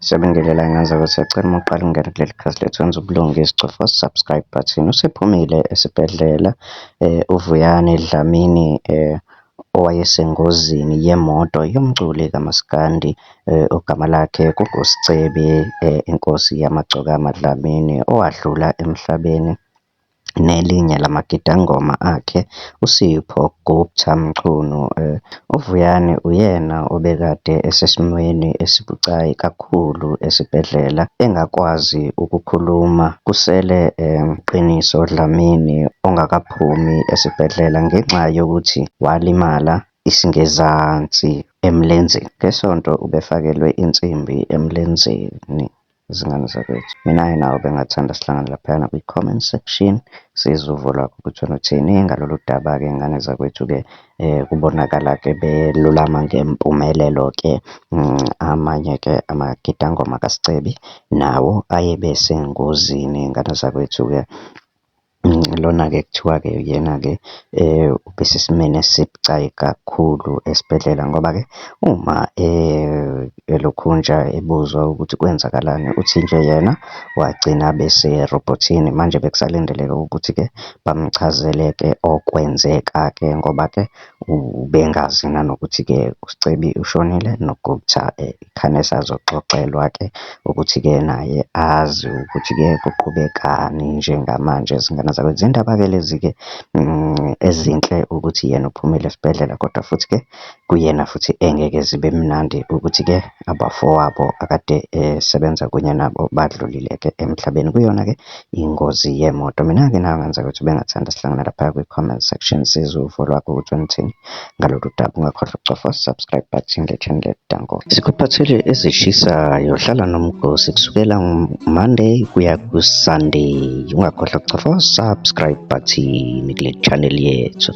Siyabingelela ngenza ukuthi ecela uma uqala ungena kuleli khasi lethu wenza ubulungisa, cofa subscribe button. Usephumile esibhedlela uVuyani Dlamini owayesengozini yemoto yomculi kaMaskandi ogama lakhe kuNkosicebe inkosi yamagcokama Dlamini owadlula emhlabeni. Nelinye lamagidangoma akhe uSipho Gupta Mchunu. UVuyani uyena obekade esesimweni esibucayi kakhulu esibhedlela engakwazi ukukhuluma. Kusele Qiniso Dlamini ongakaphumi esibhedlela ngenxa yokuthi walimala isingezansi emlenzeni. Ngesonto ubefakelwe insimbi emlenzeni. Izingane zakwethu, mina-ke nawe bengathanda sihlangane laphayana kwi-comment section sizwe uvo lwakho ukuthi wena uthini ngalolu daba-ke. Iy'ngane zakwethu-ke kubonakala-ke belulama ngempumelelo-ke. Amanye-ke amagidangoma kaSicebi nawo ayebe sengozini. Iy'ngane zakwethu-ke lona-ke kuthiwa-ke yena-ke ubesesimeni esibucayi kakhulu esibhedlela ngoba-ke uma elokhunja ebuzwa ukuthi kwenzakalani, uthi nje yena wagcina beserobhothini. Manje bekusalindeleka ukuthi-ke bamchazele-ke okwenzeka-ke ngoba-ke ubengazi nanokuthi-ke uSicebi ushonile noGupta khane esazoxoxelwa-ke ukuthi-ke naye azi ukuthi-ke kuqhubekani njengamanje. Izingane zakwethu, izindaba-ke lezi-ke ezinhle ukuthi yena uphumile esibhedlela, kodwa futhi-ke kuyena futhi engeke zibe mnandi ukuthi-ke abafowabo akade sebenza kunye nabo badlulile-ke emhlabeni kuyona-ke ingozi yemoto. Mina-ke nawe ngenza ukuthi bengathanda sihlangana lapha kwi-comment section sizwe uvo lwakho ukuthi wena uthini ngalolu daba. Ungakhohlwa ukucofa subscribe button le-channel Danko. Sikuphathele ezishisayo, hlala nomgosi kusukela Monday kuya ku-Sunday. Ungakhohlwa ukucofa subscribe button kule channel yethu.